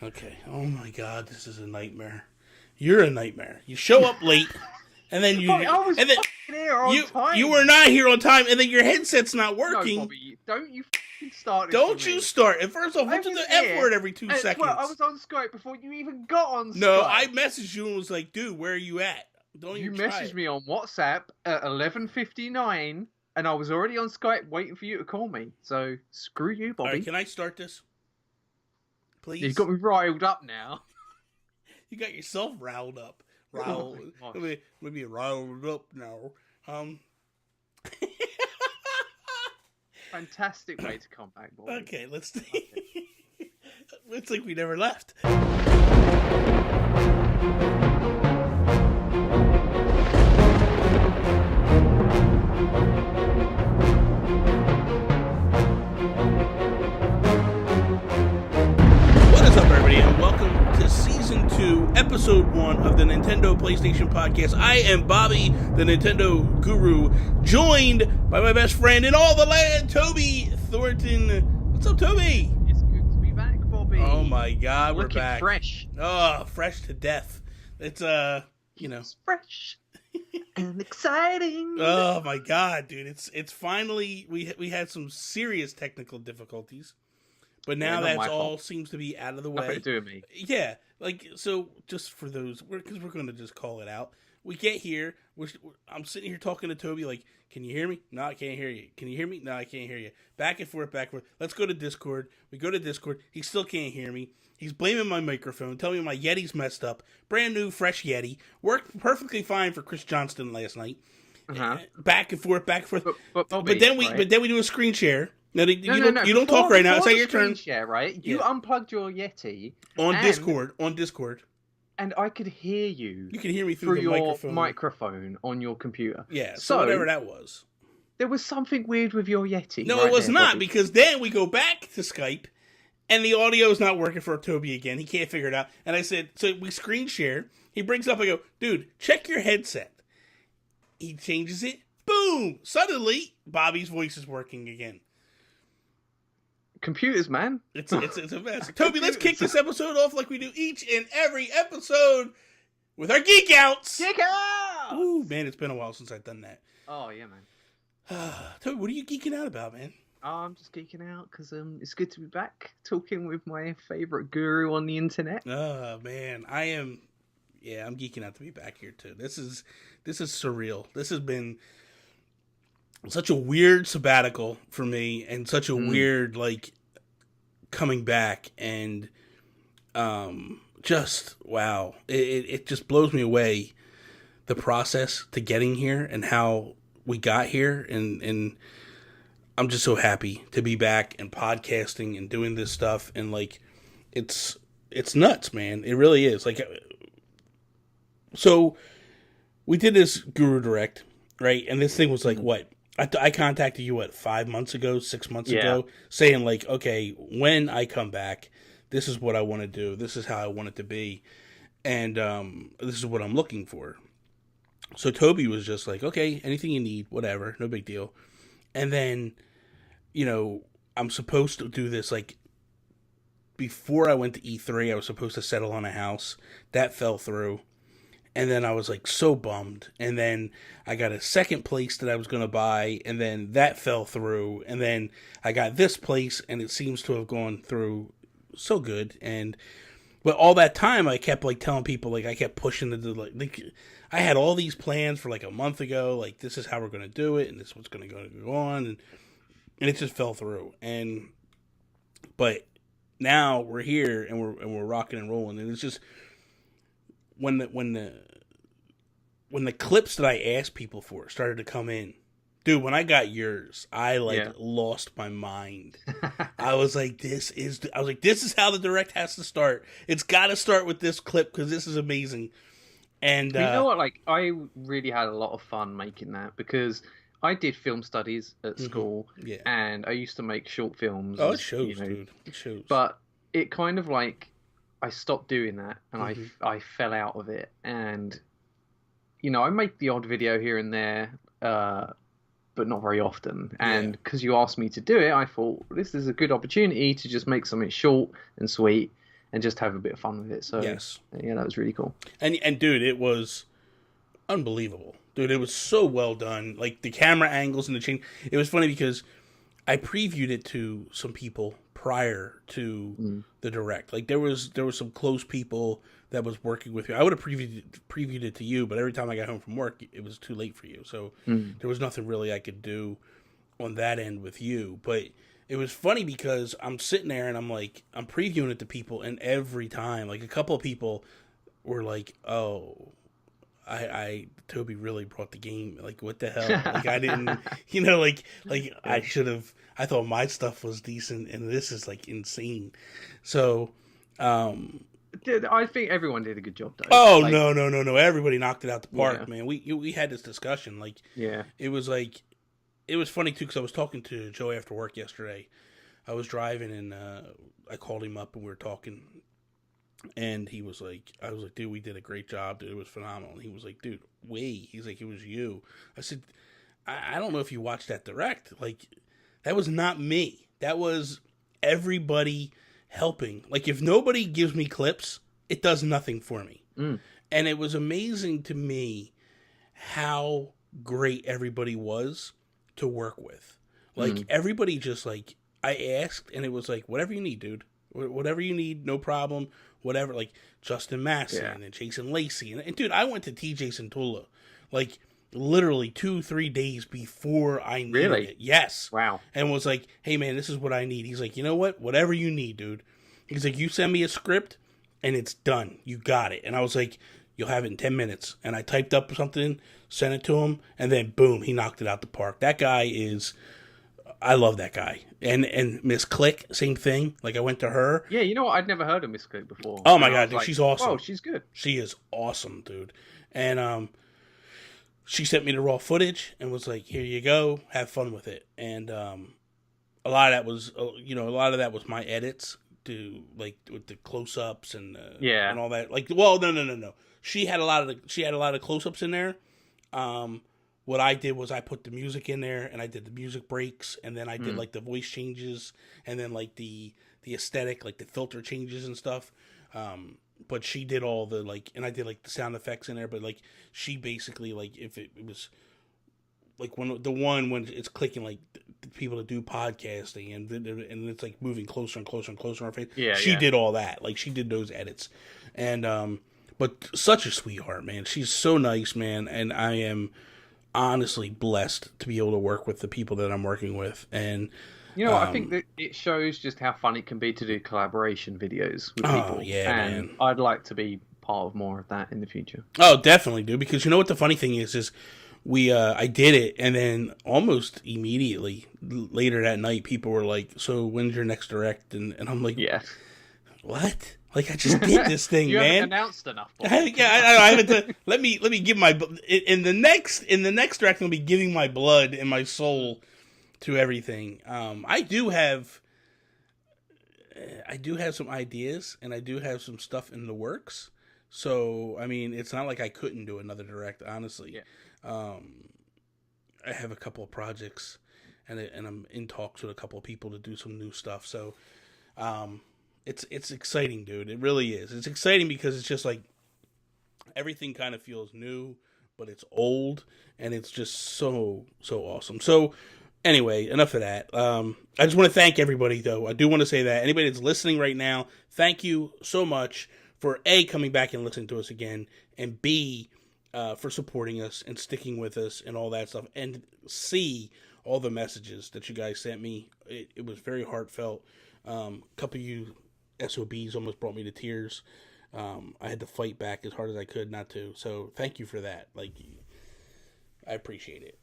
Okay. Oh my God, this is a nightmare. You're a nightmare. You show up late, and then you I was and then here on time. you were not here on time, and then your headset's not No, working. Bobby, don't you start this Don't with you me. start. And first off, what's the F word every 2 seconds? Well, I was on Skype before you even got on Skype. No, I messaged you and was like, dude, where are you at? Don't You even try messaged it. me on WhatsApp at 11:59, and I was already on Skype waiting for you to call me. So screw you, Bobby. All right, can I start this? Please. You've got me riled up now. You got yourself riled up. Maybe riled up now. Fantastic way to come back, Bobby. Okay, let's. It's like we never left. What is up, everybody, and welcome to Season 2, Episode 1 of the Nintendo PlayStation Podcast. I am Bobby, the Nintendo Guru, joined by my best friend in all the land, Toby Thornton. What's up, Toby? It's good to be back, Bobby. Oh my God, we're Looking back. fresh. Oh, fresh to death. It's, It's fresh and exciting. Oh my God, dude. It's finally, we had some serious technical difficulties. But now that's all seems to be out of the way. Nothing to do with me. Yeah, so just for those, because we're going to just call it out. We get here, I'm sitting here talking to Toby like, can you hear me? No, I can't hear you. Can you hear me? No, I can't hear you. Back and forth. Let's go to Discord. We go to Discord. He still can't hear me. He's blaming my microphone, telling me my Yeti's messed up. Brand new, fresh Yeti. Worked perfectly fine for Chris Johnston last night. Uh-huh. Back and forth. But then we do a screen share. No, you don't Before, talk right now. It's not your turn. Share, right? You unplugged your Yeti on Discord, and I could hear you. You can hear me through the your microphone on your computer. Yeah, so whatever that was. There was something weird with your Yeti. No, it was not, because then we go back to Skype, and the audio is not working for Toby again. He can't figure it out. And I said, so we screen share. He brings up, I go, dude, check your headset. He changes it. Boom! Suddenly, Bobby's voice is working again. Computers, man. It's a mess. Toby, let's kick this episode off like we do each and every episode with our Geek Outs. Geek Outs! Ooh, man, it's been a while since I've done that. Oh, yeah, man. Toby, what are you geeking out about, man? Oh, I'm just geeking out because it's good to be back talking with my favorite guru on the internet. Oh, man, I'm geeking out to be back here too. This is surreal. This has been such a weird sabbatical for me, and such a weird coming back, and just wow. It just blows me away, the process to getting here and how we got here, and I'm just so happy to be back and podcasting and doing this stuff, and it's nuts, man. It really is. So we did this Guru Direct, right? And this thing was what? I contacted you, 5 months ago, 6 months ago, saying okay, when I come back, this is what I want to do. This is how I want it to be. And this is what I'm looking for. So Toby was just okay, anything you need, whatever, no big deal. And then, I'm supposed to do this, before I went to E3, I was supposed to settle on a house. That fell through. And then I was so bummed. And then I got a second place that I was going to buy. And then that fell through. And then I got this place, and it seems to have gone through so good. But all that time I kept telling people, I kept pushing I had all these plans for a month ago. This is how we're going to do it. And this is what's going to go on. And it just fell through. But now we're here, and we're rocking and rolling. And it's just, when the clips that I asked people for started to come in, dude, when I got yours, I lost my mind. I was this is how the Direct has to start. It's got to start with this clip because this is amazing. And you know what? I really had a lot of fun making that because I did film studies at school, and I used to make short films. Oh, it shows, dude. It shows. But it kind of I stopped doing that, and I fell out of it. And I make the odd video here and there, but not very often. And because you asked me to do it, I thought this is a good opportunity to just make something short and sweet and just have a bit of fun with it. So yes, yeah, that was really cool. And dude, it was unbelievable. Dude, it was so well done. Like the camera angles and the change. It was funny because I previewed it to some people prior to the direct. Like there was some close people that was working with me. I would have previewed it to you, but every time I got home from work, it was too late for you. So there was nothing really I could do on that end with you. But it was funny because I'm sitting there and I'm previewing it to people, and every time, like a couple of people were like, "Oh, Toby really brought the game. Like, what the hell? Like, I didn't, I should have. I thought my stuff was decent, and this is like insane." So, I think everyone did a good job, though. Oh, like, no! Everybody knocked it out the park, man. We had this discussion. Like, it was funny too because I was talking to Joe after work yesterday. I was driving and I called him up and we were talking. And he was like, I was like, dude, we did a great job, dude. It was phenomenal. And he was like, dude, wait. He's like, it was you. I said, I don't know if you watched that direct. Like, that was not me. That was everybody helping. Like, if nobody gives me clips, it does nothing for me. And it was amazing to me how great everybody was to work with. Like, everybody just, like, I asked, and it was like, whatever you need, dude. Whatever you need, no problem. Whatever, like Justin Masson and Jason Lacey. And dude, I went to TJ Santula, like, literally 2-3 days before I needed it. Yes. Wow. And was like, hey, man, this is what I need. He's like, you know what? Whatever you need, dude. He's like, you send me a script, and it's done. You got it. And I was like, you'll have it in 10 minutes. And I typed up something, sent it to him, and then, boom, he knocked it out the park. That guy is... I love that guy. And Miss Click, same thing. Like, I went to her. Yeah, you know what? I'd never heard of Miss Click before. Oh, my God, dude, she's awesome. Oh, she's good. She is awesome, dude. And she sent me the raw footage and was like, here you go. Have fun with it. And a lot of that was my edits, to like, with the close-ups and all that. Like, well, no. She had a lot of close-ups in there. What I did was I put the music in there, and I did the music breaks, and then I did like the voice changes, and then like the aesthetic, like the filter changes and stuff. But she did all the like, and I did like the sound effects in there. But like, she basically, like, if it was like when it's clicking, like the people that do podcasting, and it's like moving closer and closer and closer on her face. She did all that. Like, she did those edits, and but such a sweetheart, man. She's so nice, man, and I am honestly blessed to be able to work with the people that I'm working with. And I think that it shows just how fun it can be to do collaboration videos with people. Man. I'd like to be part of more of that in the future. Oh, definitely, dude. Because you know what the funny thing is I did it, and then almost immediately later that night, people were like, "So when's your next direct?" And I'm like, what? Like, I just did this thing, you man. You haven't announced enough. I haven't. Let me give my in the next direct. I'll be giving my blood and my soul to everything. I do have some ideas, and I do have some stuff in the works. So I mean, it's not like I couldn't do another direct. Honestly, I have a couple of projects, and I'm in talks with a couple of people to do some new stuff. So. It's exciting, dude. It really is. It's exciting because it's just like everything kind of feels new, but it's old, and it's just so awesome. So anyway, enough of that. I just want to thank everybody, though. I do want to say that anybody that's listening right now, thank you so much for A, coming back and listening to us again, and B, for supporting us and sticking with us and all that stuff, and C, all the messages that you guys sent me. It was very heartfelt. A couple of you SOBs almost brought me to tears. I had to fight back as hard as I could not to. So thank you for that. Like, I appreciate it.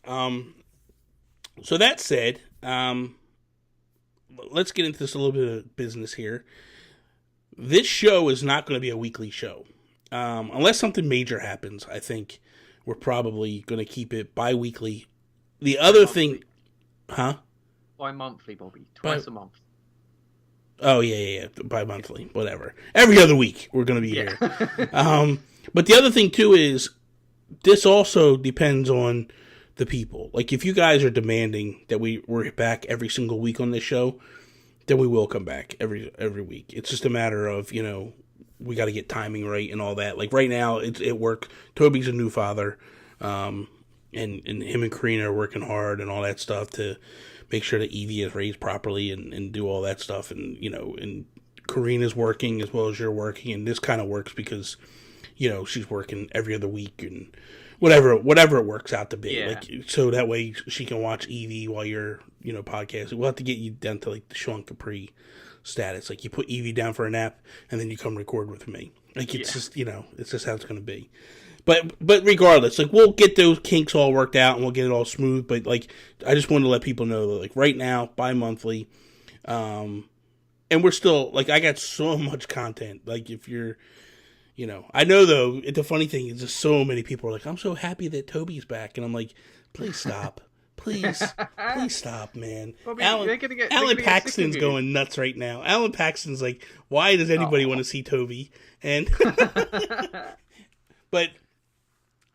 So that said, let's get into this a little bit of business here. This show is not going to be a weekly show. Unless something major happens, I think we're probably going to keep it bi-weekly. The other thing... Huh? Bi-monthly, Bobby. Twice a month. Oh, yeah. Bi-monthly. Whatever. Every other week, we're going to be here. But the other thing, too, is this also depends on the people. Like, if you guys are demanding that we're back every single week on this show, then we will come back every week. It's just a matter of, we got to get timing right and all that. Like right now, it work. Toby's a new father, and him and Karina are working hard and all that stuff to make sure that Evie is raised properly and do all that stuff. And and Karina's working as well as you're working, and this kind of works because she's working every other week and whatever it works out to be. Yeah. Like so that way she can watch Evie while you're podcasting. We'll have to get you down to like the Sean Capri status. Like you put Evie down for a nap and then you come record with me. Like it's just it's just how it's going to be. But regardless, like we'll get those kinks all worked out and we'll get it all smooth. But like I just wanted to let people know that like right now, bi-monthly, and we're still like I got so much content. Like if you're I know though the funny thing is just so many people are like, I'm so happy that Toby's back, and I'm like, please stop. Please stop, man. Well, Alan Paxton's going nuts right now. Alan Paxton's like, why does anybody want to see Toby? And but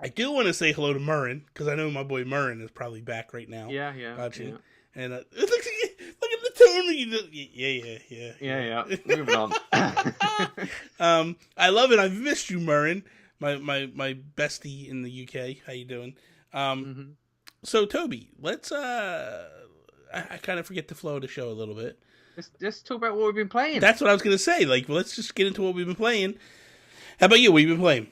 I do want to say hello to Murrin, because I know my boy Murrin is probably back right now. Yeah. Watching. Yeah. And look at the tone you do. Yeah. Moving on. I love it. I've missed you, Murrin, my bestie in the UK. How you doing? So Toby, let's I kind of forget the flow of the show a little bit. Let's talk about what we've been playing. That's what I was gonna say. Like, let's just get into what we've been playing. How about you? What have you been playing?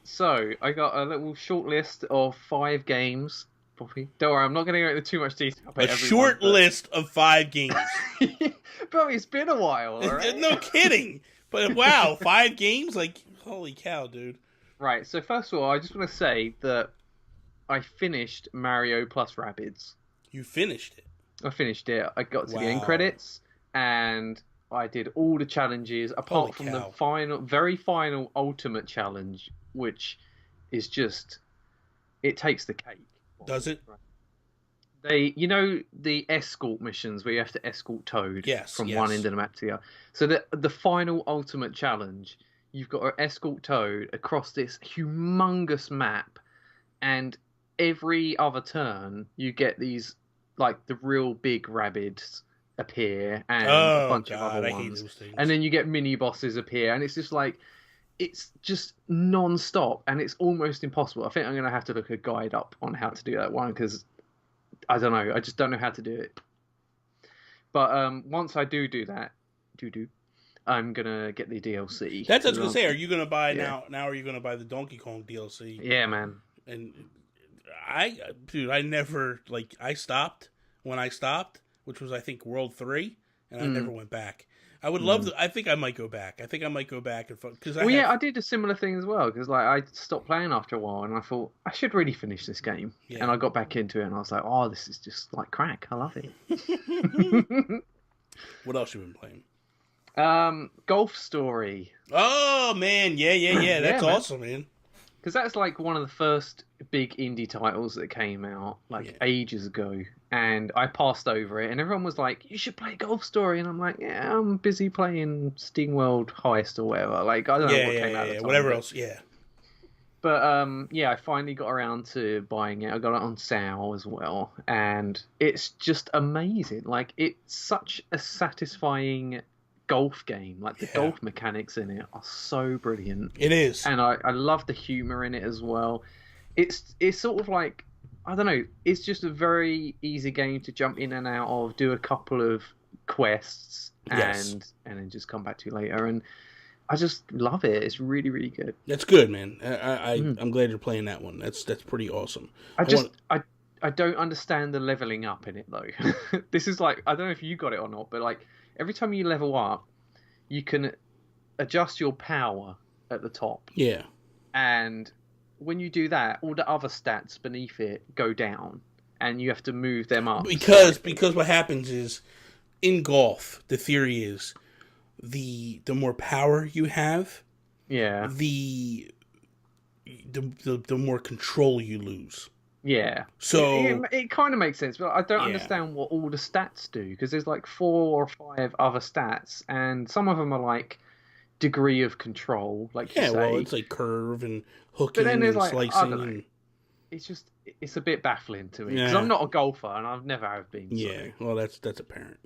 So I got a little short list of 5 games. Bobby, don't worry, I'm not going to go into too much detail. A short list of 5 games. Bobby, it's been a while, all right? No kidding. But wow, 5 games? Like, holy cow, dude. Right, so first of all, I just want to say that I finished Mario plus Rabbids. You finished it? I finished it. I got to the end credits, and I did all the challenges, apart from the very final ultimate challenge, which is just... It takes the cake. Does it? They, the escort missions where you have to escort Toad from one end of the map to the other. So the final ultimate challenge, you've got to escort Toad across this humongous map, and every other turn you get these like the real big Rabbids appear and a bunch of other ones, and then you get mini bosses appear, and it's just like it's just non-stop, and it's almost impossible. I think I'm going to have to look a guide up on how to do that one, because I don't know. I just don't know how to do it. But once I do that, I'm going to get the DLC. That's what I was going to say. Are you going to buy now are you going to buy the Donkey Kong DLC? Yeah, man. And I never, like, I stopped when I stopped, which was, I think, World 3, and I never went back. I would love to. I think I might go back. I because I did a similar thing as well, because like I stopped playing after a while, and I thought I should really finish this game. Yeah. And I got back into it, and I was like, oh, this is just like crack. I love it. What else you been playing? Golf Story. Oh man, yeah. That's awesome, man. Because that's like one of the first big indie titles that came out ages ago. And I passed over it, and everyone was like, you should play Golf Story. And I'm like, yeah, I'm busy playing SteamWorld Heist or whatever. Like, I don't know what came out at the time. Whatever else, yeah. But, I finally got around to buying it. I got it on sale as well. And it's just amazing. Like, it's such a satisfying golf game. Like, the golf mechanics in it are so brilliant. It is. And I love the humor in it as well. It's sort of like, I don't know, it's just a very easy game to jump in and out of, do a couple of quests, and then just come back to later. And I just love it. It's really, really good. That's good, man. I'm glad you're playing that one. That's pretty awesome. I don't understand the leveling up in it, though. This is like, I don't know if you got it or not, but like every time you level up, you can adjust your power at the top. Yeah. And when you do that, all the other stats beneath it go down, and you have to move them up. Because what happens is, in golf, the theory is the more power you have, the more control you lose. Yeah. So it kind of makes sense, but I don't understand what all the stats do, because there's like 4 or 5 other stats, and some of them are like degree of control, like you say. Well, it's like curve and hooking and like, slicing. And... It's a bit baffling to me, because I'm not a golfer, and I've never have been. Yeah, so. Well, that's apparent,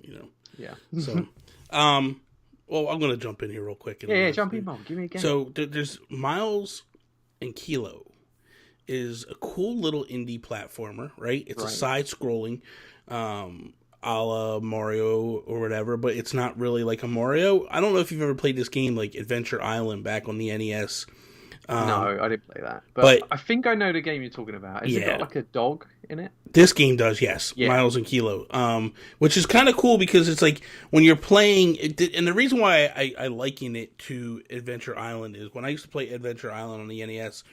Yeah. So, well, I'm going to jump in here real quick. Yeah, jump in, Mom. Give me a game. So there's Miles and Kilo is a cool little indie platformer, right? It's a side-scrolling, a la Mario or whatever, but it's not really like a Mario. I don't know if you've ever played this game like Adventure Island back on the NES. No, I didn't play that. But I think I know the game you're talking about. Has it got like a dog in it? This game does, yes. Yeah. Miles and Kilo. Which is kind of cool because it's like when you're playing, and the reason why I liken it to Adventure Island is when I used to play Adventure Island on the NES,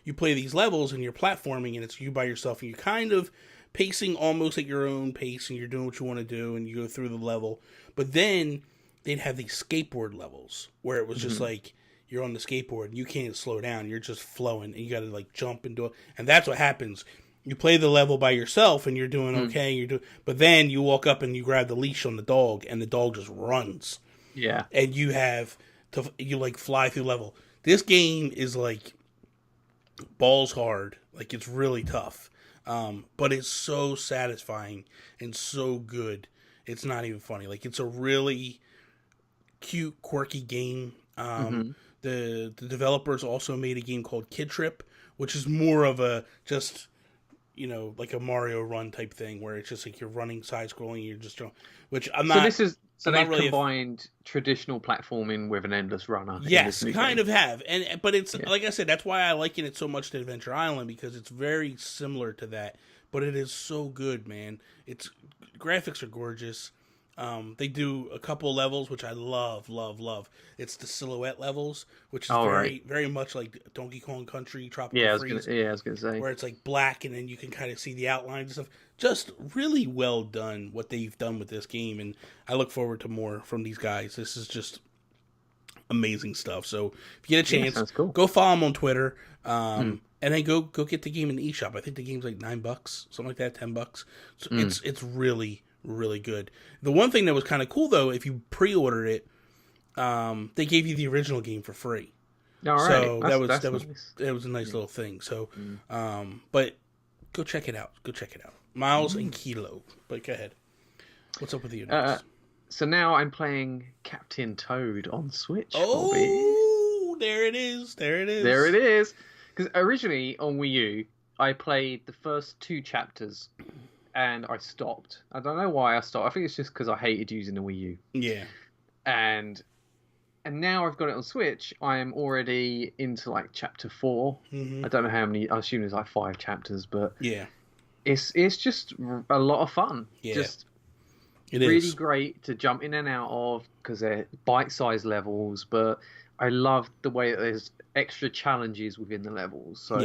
you play these levels and you're platforming and it's you by yourself and you're kind of pacing almost at your own pace and you're doing what you want to do and you go through the level. But then they'd have these skateboard levels where it was just like, you're on the skateboard and you can't slow down. You're just flowing and you got to like jump and do it. And that's what happens. You play the level by yourself and you're doing okay. But then you walk up and you grab the leash on the dog and the dog just runs. Yeah. And you have to, you like fly through level. This game is like balls hard. Like it's really tough. But it's so satisfying and so good. It's not even funny. Like it's a really cute, quirky game. The developers also made a game called Kid Trip, which is more of a just, you know, like a Mario Run type thing where it's just like you're running side scrolling, you're just which I'm not. So they've really combined traditional platforming with an endless runner. Yes, kind of have, but it's like I said, that's why I liken it so much to Adventure Island because it's very similar to that, but it is so good, man. Its graphics are gorgeous. They do a couple levels, which I love. It's the silhouette levels, which is very much like Donkey Kong Country, Tropical Freeze. I was gonna say. Where it's like black, and then you can kind of see the outlines and stuff. Just really well done, what they've done with this game, and I look forward to more from these guys. This is just amazing stuff. So if you get a chance, go follow them on Twitter, and then go get the game in the eShop. I think the game's like $9, something like that, $10. So it's really good. The one thing that was kind of cool though, if you pre-ordered it, they gave you the original game for free. All right. So that's that was a nice little thing. So, but go check it out. Miles and Kilo. But go ahead. What's up with you next? So now I'm playing Captain Toad on Switch. Oh, there it is. Because originally on Wii U, I played the first 2 chapters. And I stopped. I don't know why I stopped. I think it's just because I hated using the Wii U. Yeah. And now I've got it on Switch. I am already into like chapter 4. I don't know how many. I assume there's like 5 chapters, but yeah, it's just a lot of fun. Yeah, just it really is great to jump in and out of because they're bite-sized levels. But I love the way that there's extra challenges within the levels. So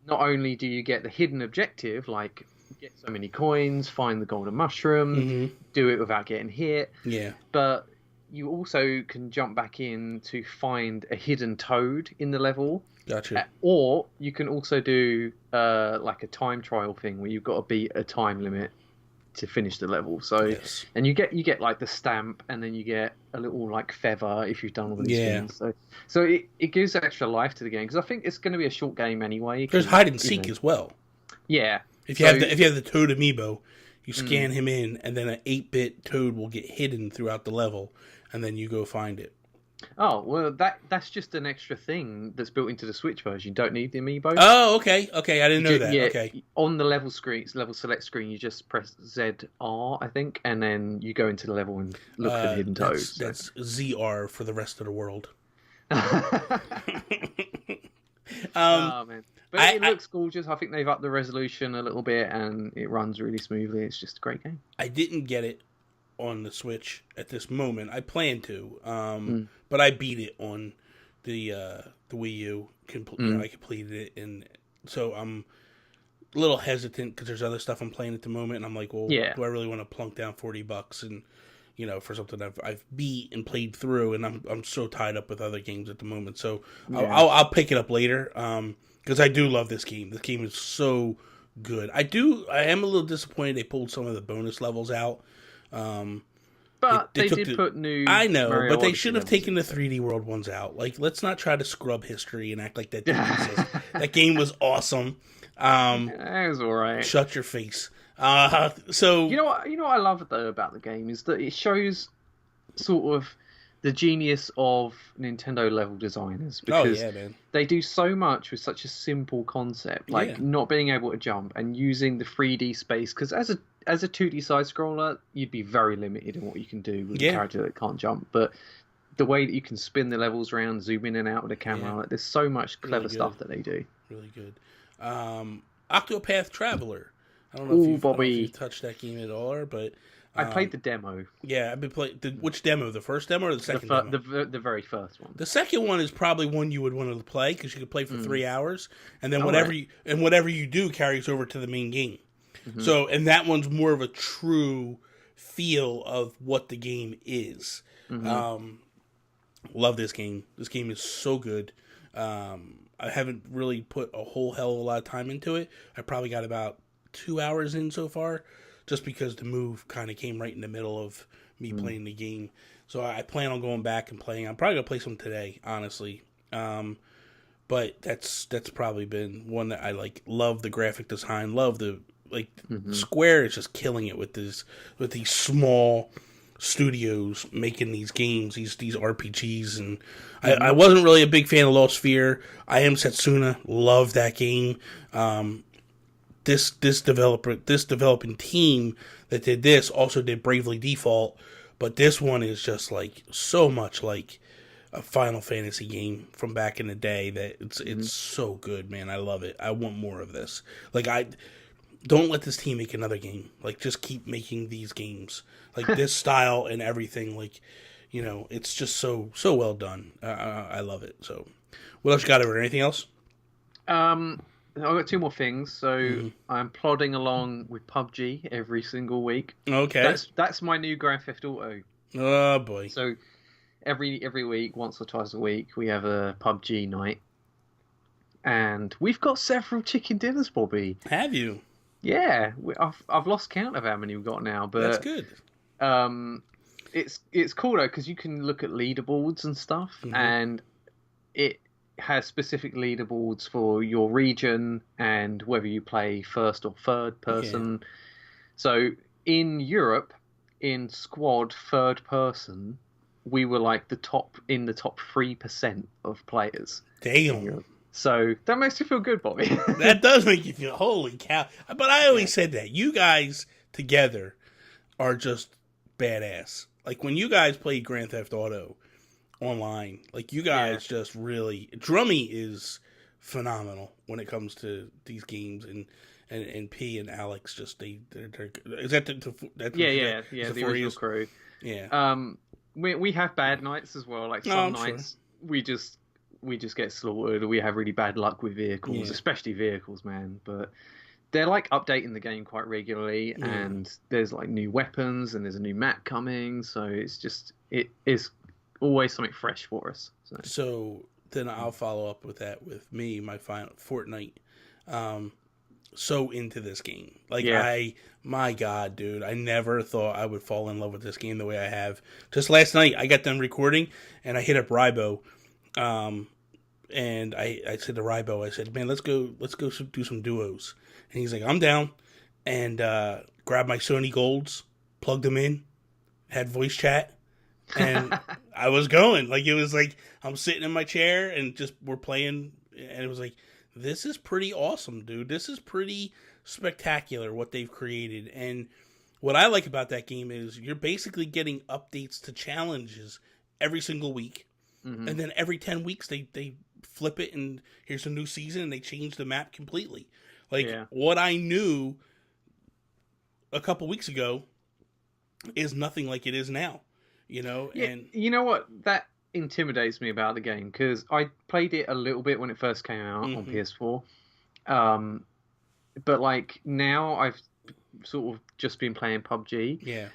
not only do you get the hidden objective like get so many coins, find the golden mushroom, do it without getting hit. Yeah. But you also can jump back in to find a hidden toad in the level. Gotcha. Or you can also do like a time trial thing where you've got to beat a time limit to finish the level. So and you get like the stamp and then you get a little like feather if you've done all these things. So it gives extra life to the game because I think it's going to be a short game anyway. There's hide and seek as well. Yeah. If you have the Toad amiibo, you scan him in, and then an 8-bit Toad will get hidden throughout the level, and then you go find it. Oh well, that's just an extra thing that's built into the Switch version. You don't need the amiibo. Oh, okay, I didn't know that. Yeah, okay. On the level select screen, you just press ZR, I think, and then you go into the level and look for the hidden toads. That's ZR for the rest of the world. Oh man. But it looks gorgeous. I think they've upped the resolution a little bit, and it runs really smoothly. It's just a great game. I didn't get it on the Switch at this moment. I plan to, but I beat it on the Wii U. I completed it, and so I'm a little hesitant because there's other stuff I'm playing at the moment, and I'm like, well, do I really want to plunk down $40 and for something I've beat and played through, and I'm so tied up with other games at the moment. So I'll pick it up later. Because I do love this game. This game is so good. I am a little disappointed they pulled some of the bonus levels out. But they did put new. I know, Mario but they Odyssey should have taken the 3D World ones out. Like, let's not try to scrub history and act like that didn't exist. That game was awesome. It was alright. Shut your face. So You know what I love though about the game is that it shows sort of the genius of Nintendo level designers, oh because yeah, man. they do so much with such a simple concept, Yeah, like not being able to jump and using the 3D space. Because as a 2D side scroller, you'd be very limited in what you can do with a yeah, character that can't jump. But the way that you can spin the levels around, zoom in and out with the camera, yeah. like there's so much Really clever good. stuff that they do. Really good. Octopath Traveler. Oh, I don't know if you've Bobby, touched that game at all, but I played the demo, yeah, I've been playing. Which demo? The first demo or the second demo? the very first one. The second one is probably one you would want to play because you could play for 3 hours, and then Oh, whatever you do carries over to the main game. Mm-hmm. So, and that one's more of a true feel of what the game is. Mm-hmm. Love this game. This game is so good. I haven't really put a whole hell of a lot of time into it. I probably got about 2 hours in so far, just because the move kind of came right in the middle of me playing the game. So I plan on going back and playing. I'm probably gonna play some today, honestly. But that's probably been one that I like. Love the graphic design. Love the Square is just killing it with these small studios making these games, these RPGs, and I wasn't really a big fan of Lost Sphere. I Am Setsuna, love that game. This developing team that did this also did Bravely Default, but this one is just like so much like a Final Fantasy game from back in the day that it's so good, man. I love it. I want more of this. Like I don't let this team make another game. Like just keep making these games. Like this style and everything. Like, it's just so well done. I love it. So, what else you got over? Anything else? I've got two more things. So I'm plodding along with PUBG every single week. Okay. That's my new Grand Theft Auto. Oh boy. So every week, once or twice a week, we have a PUBG night, and we've got several chicken dinners, Bobby. Have you? Yeah, I've lost count of how many we've got now, but that's good. It's cool though because you can look at leaderboards and stuff, and it has specific leaderboards for your region and whether you play first or third person. Yeah. So in Europe, in squad third person, we were like the top 3% of players. Damn. So that makes you feel good, Bobby. That does make you feel, holy cow. But I always said that. You guys together are just badass. Like when you guys play Grand Theft Auto online, like you guys just really... Drummy is phenomenal when it comes to these games, and P and Alex just they're is that the original crew. Yeah. We have bad nights as well. Like some nights we just get slaughtered, or we have really bad luck with vehicles, especially vehicles, man. But they're like updating the game quite regularly, and there's like new weapons, and there's a new map coming. So it is always something fresh for us. So then I'll follow up with that with me, my final Fortnite. So into this game. Like my God, dude, I never thought I would fall in love with this game the way I have. Just last night, I got done recording and I hit up Rybo. And I said to Rybo, I said, man, let's go do some duos. And he's like, I'm down. And grabbed my Sony Golds, plugged them in, had voice chat, and I was going. Like, it was like, I'm sitting in my chair and just we're playing, and it was like, this is pretty awesome, dude. This is pretty spectacular what they've created. And what I like about that game is you're basically getting updates to challenges every single week. Mm-hmm. And then every 10 weeks they flip it and here's a new season and they change the map completely. Like what I knew a couple weeks ago is nothing like it is now, and you know what? That intimidates me about the game because I played it a little bit when it first came out on PS4, but like now I've sort of just been playing PUBG. Yeah,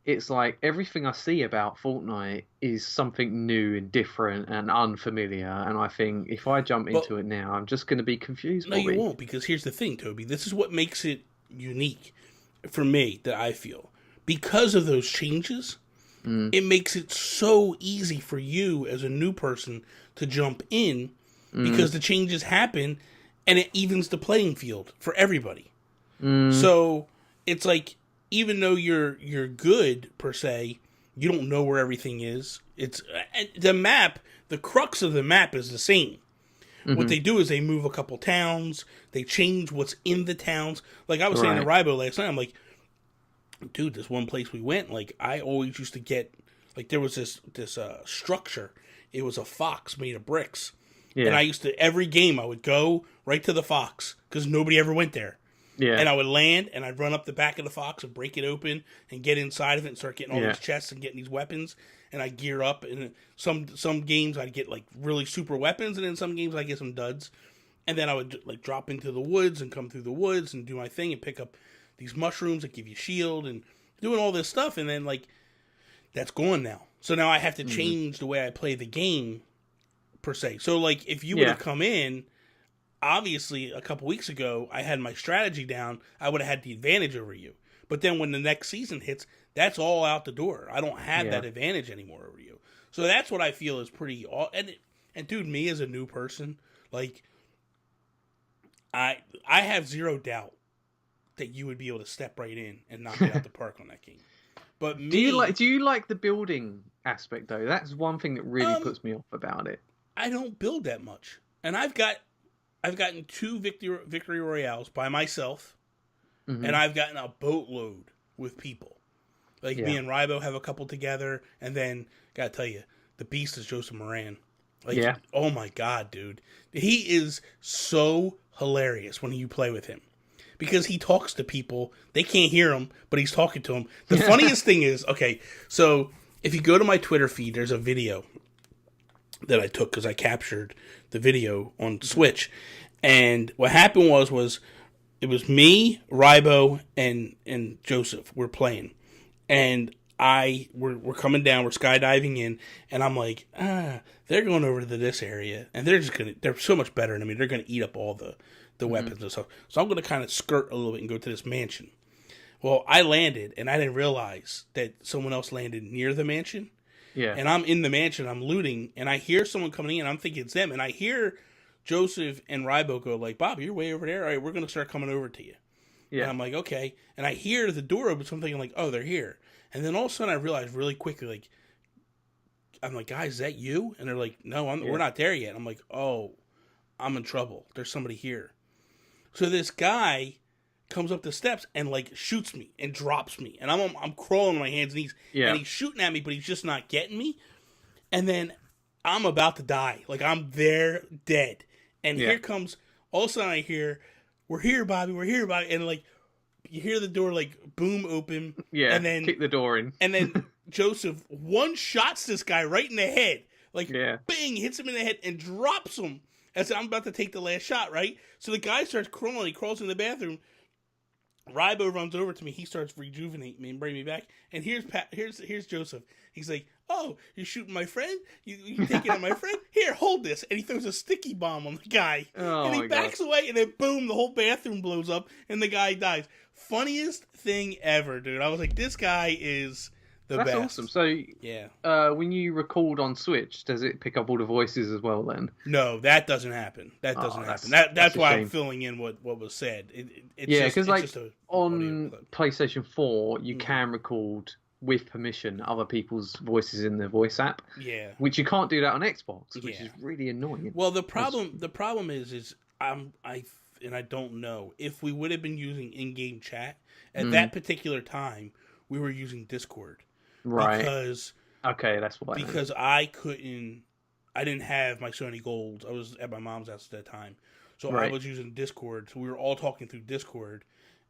it's like everything I see about Fortnite is something new and different and unfamiliar, and I think if I jump into it now, I'm just going to be confused. No, you won't, because here's the thing, Toby. This is what makes it unique for me that I feel because of those changes. It makes it so easy for you as a new person to jump in because the changes happen and it evens the playing field for everybody. So it's like even though you're good per se, you don't know where everything is. It's the map. The crux of the map is the same. What Hmm. they do is they move a couple towns. They change what's in the towns. Like I was saying to Ribo last night, I'm like, dude, this one place we went, like I always used to get, like there was this structure. It was a fox made of bricks, and Yeah. I used to every game I would go right to the fox because nobody ever went there. Yeah. And I would land, and I'd run up the back of the fox and break it open and get inside of it and start getting all these chests and getting these weapons. And I gear up. And some games I'd get like really super weapons, and in some games I get some duds. And then I would like drop into the woods and come through the woods and do my thing and pick up these mushrooms that give you shield and doing all this stuff. And then like that's gone now. So now I have to change the way I play the game per se. So like if you would have come in, obviously a couple weeks ago I had my strategy down, I would have had the advantage over you. But then when the next season hits, that's all out the door. I don't have that advantage anymore over you. So that's what I feel is pretty and dude, me as a new person, like I have zero doubt that you would be able to step right in and knock it out the park on that game. But me, do you like the building aspect though? That's one thing that really puts me off about it. I don't build that much. And I've gotten 2 victory royales by myself, and I've gotten a boatload with people. Like me and Ribo have a couple together, and then gotta tell you, the beast is Joseph Moran. Like, oh my god, dude, he is so hilarious when you play with him because he talks to people. They can't hear him, but he's talking to them. The funniest thing is, okay, so if you go to my Twitter feed, there's a video that I took because I captured the video on Switch. And what happened was it was me, Ribo, and Joseph were playing. And we're coming down, we're skydiving in, and I'm like, they're going over to this area, and they're so much better than me. They're gonna eat up all the weapons and stuff. So I'm gonna kind of skirt a little bit and go to this mansion. Well, I landed, and I didn't realize that someone else landed near the mansion. Yeah. And I'm in the mansion, I'm looting, and I hear someone coming in, I'm thinking it's them, and I hear Joseph and Ribo go like, Bob, you're way over there? All right, we're going to start coming over to you. Yeah. And I'm like, okay. And I hear the door open, so I'm thinking like, oh, they're here. And then all of a sudden I realize really quickly, like, I'm like, guys, is that you? And they're like, no, we're not there yet. I'm like, oh, I'm in trouble. There's somebody here. So this guy comes up the steps and like shoots me and drops me, and I'm crawling on my hands and knees, and he's shooting at me, but he's just not getting me. And then I'm about to die, like I'm there dead. And here comes, all of a sudden I hear, "We're here, Bobby. We're here, Bobby." And like you hear the door like boom open, and then kick the door in, and then Joseph one shots this guy right in the head, like bang, hits him in the head and drops him as I'm about to take the last shot. Right, so the guy starts crawling. He crawls in the bathroom. Ribo runs over to me. He starts rejuvenating me and bring me back. And here's Joseph. He's like, "Oh, you're shooting my friend? You taking out my friend? Here, hold this." And he throws a sticky bomb on the guy. And he backs away, and then boom, the whole bathroom blows up, and the guy dies. Funniest thing ever, dude. I was like, this guy is the best. That's awesome. So, when you record on Switch, does it pick up all the voices as well then? No, that doesn't happen. That doesn't happen. That's why I'm filling in what was said. Because like on PlayStation 4, you can record with permission other people's voices in the voice app. Yeah. Which you can't do that on Xbox, which is really annoying. Well, the problem is I don't know if we would have been using in-game chat at that particular time. We were using Discord. Right. Because that's why. Because I didn't have my Sony Gold. I was at my mom's house at that time. So I was using Discord. So we were all talking through Discord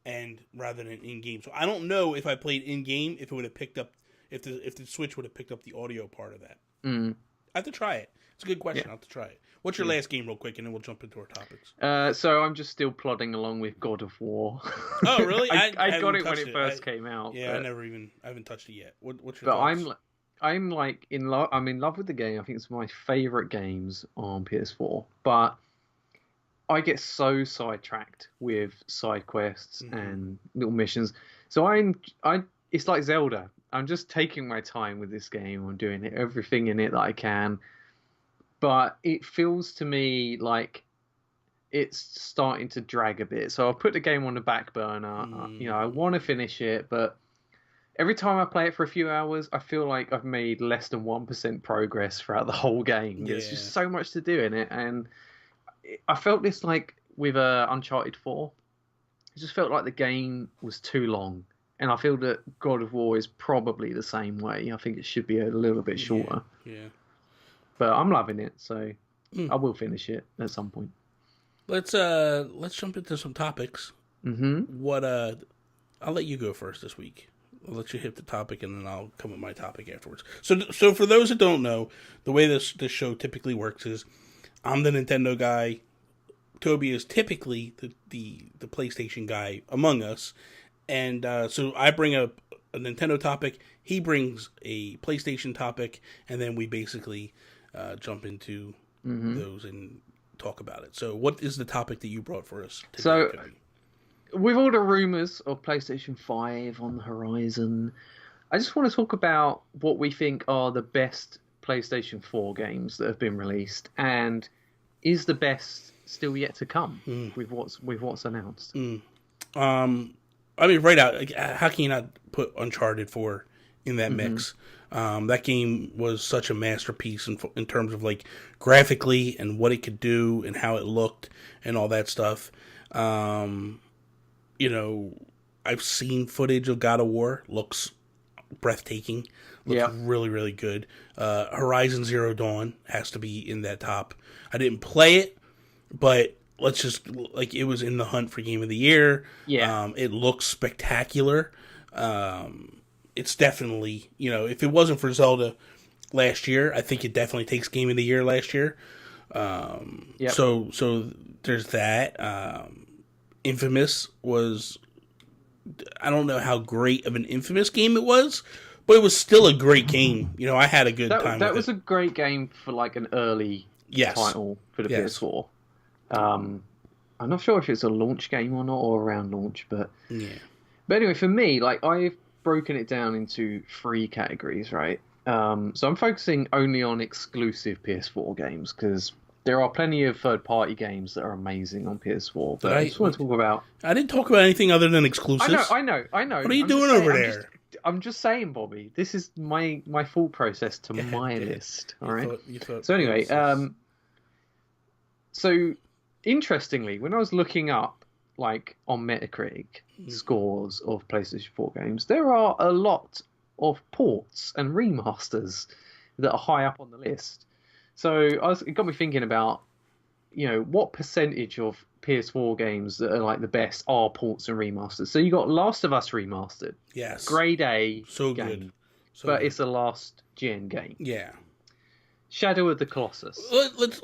and rather than in-game. So I don't know if I played in-game if it would have picked up if the Switch would have picked up the audio part of that. I have to try it. It's a good question. I'll have to try it. What's your last game real quick and then we'll jump into our topics. So I'm just still plodding along with God of War. Oh, really? I got it when it first came out. Yeah, but I haven't touched it yet. What's your thoughts? I'm like in love. I'm in love with the game. I think it's one of my favorite games on PS4. But I get so sidetracked with side quests and little missions. So it's like Zelda. I'm just taking my time with this game. I'm doing everything in it that I can. But it feels to me like it's starting to drag a bit. So I'll put the game on the back burner. I want to finish it, but every time I play it for a few hours, I feel like I've made less than 1% progress throughout the whole game. There's just so much to do in it, and I felt this like with Uncharted 4. It just felt like the game was too long, and I feel that God of War is probably the same way. I think it should be a little bit shorter. Yeah. But I'm loving it, so I will finish it at some point. Let's jump into some topics. What I'll let you go first this week. I'll let you hit the topic, and then I'll come with my topic afterwards. So for those that don't know, the way this show typically works is I'm the Nintendo guy. Toby is typically the PlayStation guy among us, and so I bring up a Nintendo topic. He brings a PlayStation topic, and then we basically jump into those and talk about it. So what is the topic that you brought for us today, Toby? With all the rumours of PlayStation 5 on the horizon, I just want to talk about what we think are the best PlayStation 4 games that have been released, and is the best still yet to come with what's announced. I mean, right out, like, how can you not put Uncharted 4 in that mix? That game was such a masterpiece in terms of like graphically and what it could do and how it looked and all that stuff. I've seen footage of God of War. Looks breathtaking. Looks really, really good. Horizon Zero Dawn has to be in that top. I didn't play it, but let's just, like, it was in the hunt for Game of the Year. Yeah. It looks spectacular. It's definitely, if it wasn't for Zelda last year, I think it definitely takes Game of the Year last year. So there's that. Infamous was, I don't know how great of an Infamous game it was, but it was still a great game. I had a good time. That was a great game for like an early title for the PS4. I'm not sure if it's a launch game or not, or around launch, but anyway, for me, like, I've broken it down into 3 categories, right? So I'm focusing only on exclusive PS4 games, because there are plenty of third-party games that are amazing on PS4. But I just want to talk about... I didn't talk about anything other than exclusives. I know. What are you doing over there? I'm just saying, Bobby. This is my thought process to my list. All right. So anyway, so interestingly, when I was looking up, like, on Metacritic scores of PlayStation 4 games, there are a lot of ports and remasters that are high up on the list. So it got me thinking about, what percentage of PS4 games that are like the best are ports and remasters. So you got Last of Us remastered. Yes. Grade A. So game, good. It's a last gen game. Yeah. Shadow of the Colossus. Hold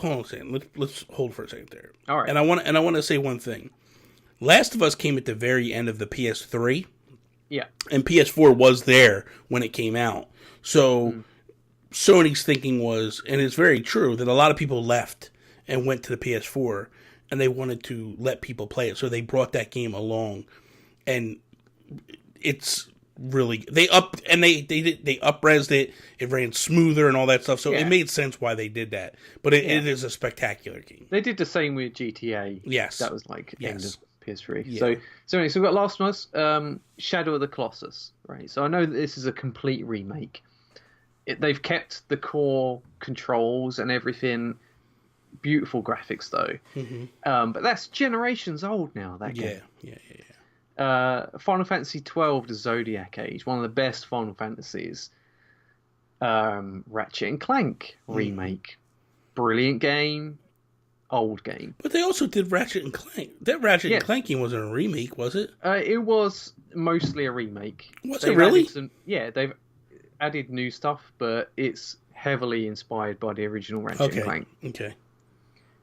on a second. Let's hold for a second there. All right. And I want to say one thing. Last of Us came at the very end of the PS3. Yeah. And PS4 was there when it came out. So Sony's thinking was, and it's very true, that a lot of people left and went to the PS4, and they wanted to let people play it. So they brought that game along, and it's really, they up-resed it. It ran smoother and all that stuff. So it made sense why they did that. But it is a spectacular game. They did the same with GTA. Yes. That was like end of PS3. Yeah. So anyway, so we've got Last of Us, Shadow of the Colossus, right? So I know that this is a complete remake. They've kept the core controls and everything. Beautiful graphics, though. But that's generations old now, that game. Yeah. Final Fantasy XII, The Zodiac Age, one of the best Final Fantasies. Ratchet and Clank remake. Brilliant game. Old game. But they also did Ratchet and Clank. That Ratchet and Clank game wasn't a remake, was it? It was mostly a remake. Was it really? They've added new stuff, but it's heavily inspired by the original Ratchet and Clank. Okay.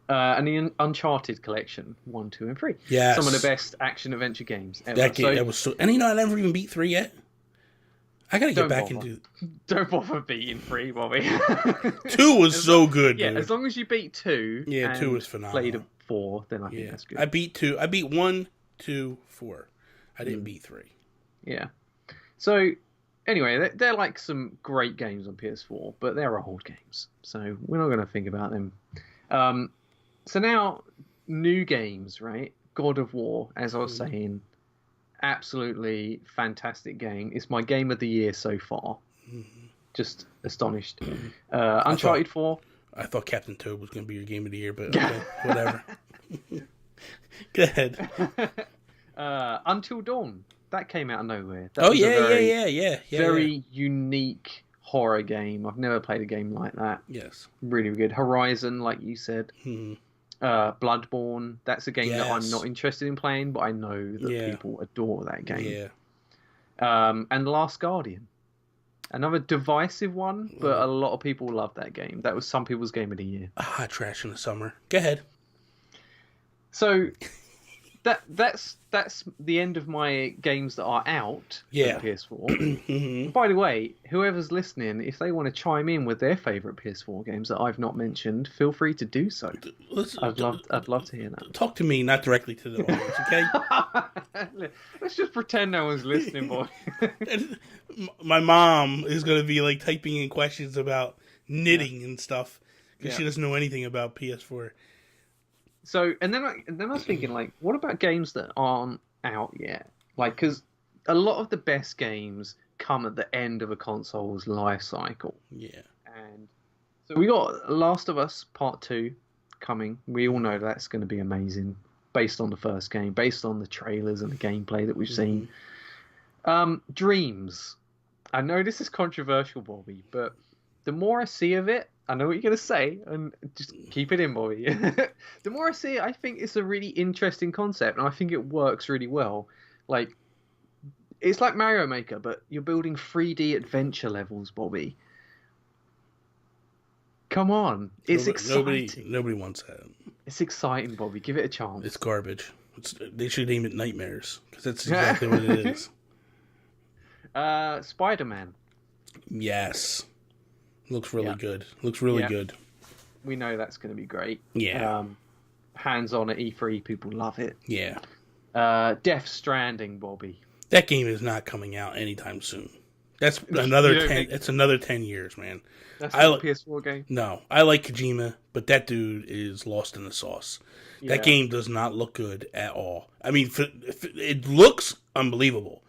And the Uncharted collection, 1, 2, and 3. Yes. Some of the best action-adventure games ever. That game, that was so... And I never even beat 3 yet. I gotta get back into... Don't bother beating 3, Bobby. 2 was so good, dude. Yeah, as long as you beat 2... Yeah, 2 was phenomenal. Played 4, then I think that's good. I beat 2. I beat 1, 2, 4. I didn't beat 3. Yeah. So... Anyway, they're like some great games on PS4, but they're old games, so we're not going to think about them. So now, new games, right? God of War, as I was saying, absolutely fantastic game. It's my game of the year so far. Just astonished. Uncharted 4. I thought Captain Toad was going to be your game of the year, but okay, whatever. Go ahead. Until Dawn. That came out of nowhere. That Oh, was yeah. Very unique horror game. I've never played a game like that. Yes. Really good. Horizon, like you said. Bloodborne. That's a game that I'm not interested in playing, but I know that people adore that game. Yeah. And The Last Guardian. Another divisive one, but a lot of people love that game. That was some people's game of the year. Hot trash in the summer. Go ahead. So that's the end of my games that are out for PS4. By the way, whoever's listening, if they want to chime in with their favourite PS4 games that I've not mentioned, feel free to do so. I'd love to hear that. Talk to me, not directly to the audience, okay? Let's just pretend no one's listening, boy. My mom is going to be like typing in questions about knitting and stuff because she doesn't know anything about PS4. So, and then I was thinking, like, what about games that aren't out yet? Like, because a lot of the best games come at the end of a console's life cycle. Yeah. And so we got Last of Us Part 2 coming. We all know that's going to be amazing, based on the first game, based on the trailers and the gameplay that we've seen. Dreams. I know this is controversial, Bobby, but the more I see of it, I know what you're going to say, and just keep it in, Bobby. The more I see it, I think it's a really interesting concept, and I think it works really well. Like, it's like Mario Maker, but you're building 3D adventure levels, Bobby. Come on. It's exciting. Nobody wants that. It's exciting, Bobby. Give it a chance. It's garbage. They should name it Nightmares, because that's exactly what it is. Spider-Man. Yes. Looks really good. Looks really good. We know that's going to be great. Yeah. Hands-on at E3, people love it. Yeah. Death Stranding, Bobby. That game is not coming out anytime soon. That's another 10. It's another 10 years, man. That's not a PS4 game. No, I like Kojima, but that dude is lost in the sauce. Yeah. That game does not look good at all. I mean, it looks unbelievable.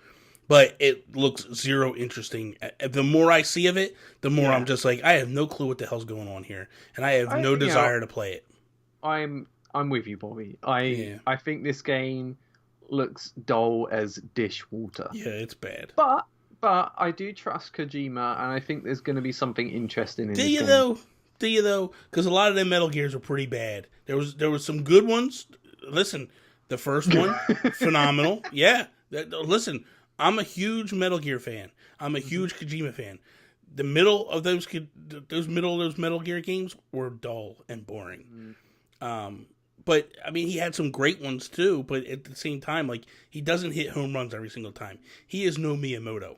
But it looks zero interesting. The more I see of it, the more I'm just like, I have no clue what the hell's going on here, and I have no desire to play it. I'm with you, Bobby. I think this game looks dull as dishwater. Yeah, it's bad. But I do trust Kojima, and I think there's going to be something interesting in this game. Do you though? Because a lot of them Metal Gears are pretty bad. There was some good ones. Listen, the first one, phenomenal. Yeah, listen. I'm a huge Metal Gear fan. I'm a huge Kojima fan. The middle of those Metal Gear games were dull and boring. But I mean, he had some great ones too. But at the same time, like, he doesn't hit home runs every single time. He is no Miyamoto.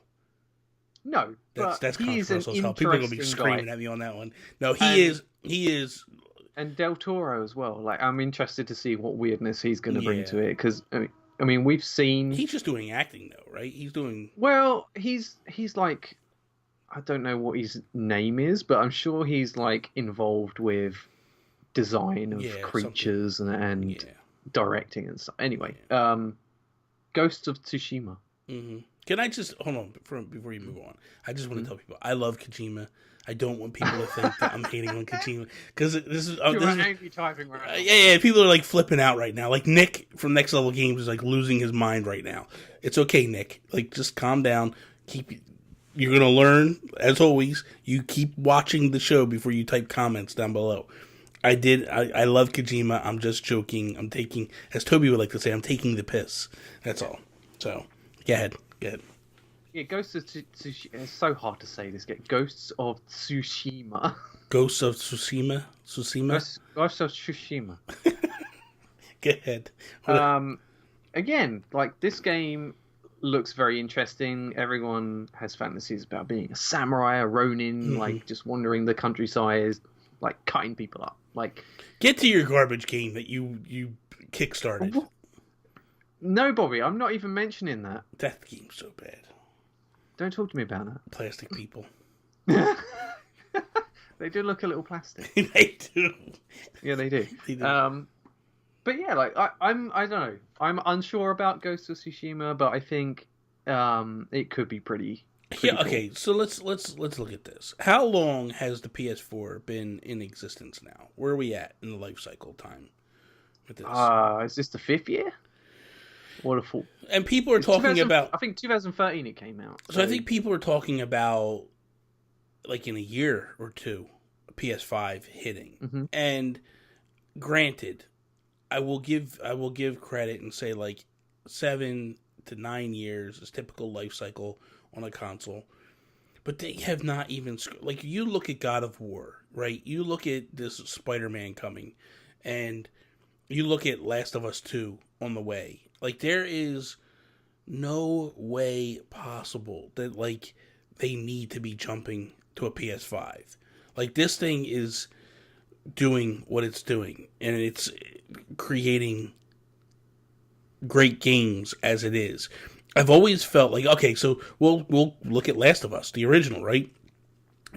No, that's controversial as hell. People are gonna be screaming at me on that one. No, he is. And Del Toro as well. Like, I'm interested to see what weirdness he's going to bring to it, because I mean, we've seen... He's just doing acting, though, right? He's doing... Well, he's like... I don't know what his name is, but I'm sure he's, like, involved with design of creatures and directing and stuff. Anyway, Ghosts of Tsushima. Mm-hmm. Can I just... Hold on, before you move on. I just want to tell people, I love Kojima. I don't want people to think that I'm hating on Kojima, because this is angry typing right now. Yeah, people are like flipping out right now. Like Nick from Next Level Games is like losing his mind right now. It's okay, Nick. Like, just calm down. You're gonna learn, as always. You keep watching the show before you type comments down below. I love Kojima. I'm just joking. I'm taking, as Toby would like to say, I'm taking the piss. That's all. So go ahead. Yeah, Ghosts of Tsushima. It's so hard to say this. Ghosts of Tsushima. Ghosts of Tsushima? Ghosts of Tsushima. Go ahead. Again, like, this game looks very interesting. Everyone has fantasies about being a samurai, a ronin, like, just wandering the countryside, like, cutting people up. Like, get to your garbage game that you kickstarted. No, Bobby, I'm not even mentioning that. That game's so bad. Don't talk to me about that. Plastic people. They do look a little plastic. They do. Yeah, they do. They do. But yeah, like I don't know. I'm unsure about Ghost of Tsushima, but I think it could be pretty Yeah, cool. okay, so let's look at this. How long has the PS4 been in existence now? Where are we at in the life cycle time with this? Is this the fifth year? What a fool! And people are It's talking 2000. about I think 2013 it came out. so I So think people are talking about like in a year or two PS5 hitting. hmm And granted, I will give credit and say like 7 to 9 years is typical life cycle on a console. But they have not even like you look at God of War, right? You look at this Spider-Man coming, and you look at Last of Us 2 on the way. Like there is no way possible that like they need to be jumping to a PS5. Like this thing is doing what it's doing, and it's creating great games as it is. I've always felt like okay, so we'll look at Last of Us, the original, right?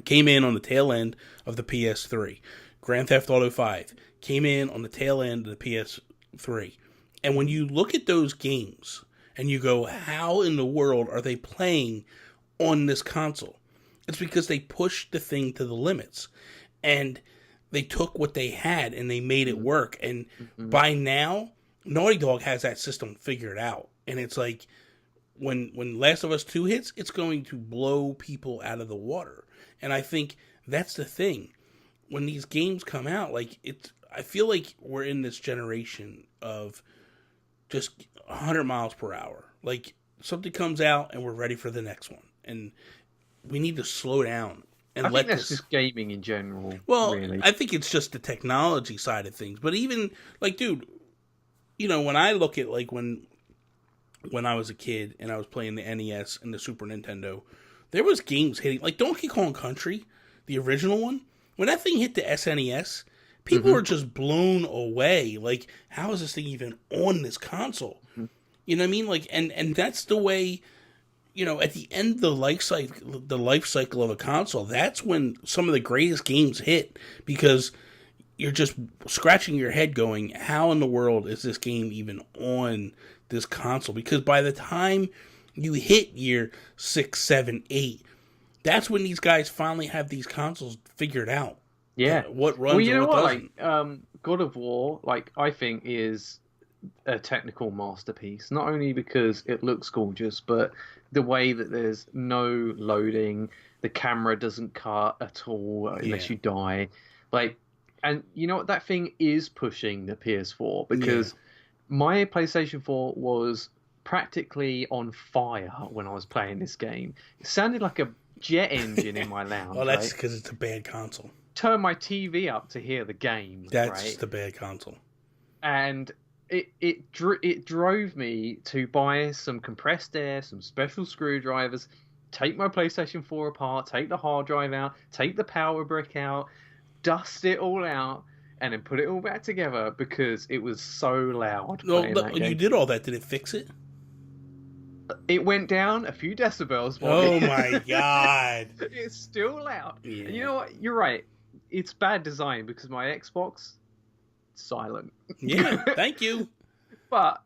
Came in on the tail end of the PS3. Grand Theft Auto 5 came in on the tail end of the PS3. And when you look at those games and you go, how in the world are they playing on this console? It's because they pushed the thing to the limits. And they took what they had and they made it work. And hmm by now, Naughty Dog has that system figured out. And it's like when Last of Us 2 hits, it's going to blow people out of the water. And I think that's the thing. When these games come out, like I feel like we're in this generation of just 100 miles per hour. Like something comes out and we're ready for the next one. And we need to slow down I and think let that's this. just gaming in general, Well, really. I think it's just the technology side of things. But even like, dude, when I look at like when I was a kid and I was playing the NES and the Super Nintendo, there was games hitting like Donkey Kong Country, the original one. When that thing hit the SNES, people hmm were just blown away. Like, how is this thing even on this console? You know what I mean? Like, and that's the way. At the end of the life cycle of a console, that's when some of the greatest games hit because you're just scratching your head going, how in the world is this game even on this console? Because by the time you hit year 6, 7, 8, that's when these guys finally have these consoles figured out. Yeah. What Well, runs you and know what what? Like, doesn't. God of War, like I think is a technical masterpiece. Not only because it looks gorgeous, but the way that there's no loading, the camera doesn't cut at all unless Yeah. you die. Like, and you know what? That thing is pushing the PS4 Yeah. because my PlayStation 4 was practically on fire when I was playing this game. It sounded like a jet engine in my Well, lounge, that's right? because it's a bad console. Turn my TV up to hear the game, That's right? just a bad console. And it drove me to buy some compressed air, some special screwdrivers, take my PlayStation 4 apart, take the hard drive out, take the power brick out, dust it all out, and then put it all back together because it was so loud No, playing that you game. did all that. Did it fix it? It went down a few decibels, Bobby. Oh my god. It's still loud. And you Yeah. know what? You're right. It's bad design because my Xbox silent. Yeah. Thank you. But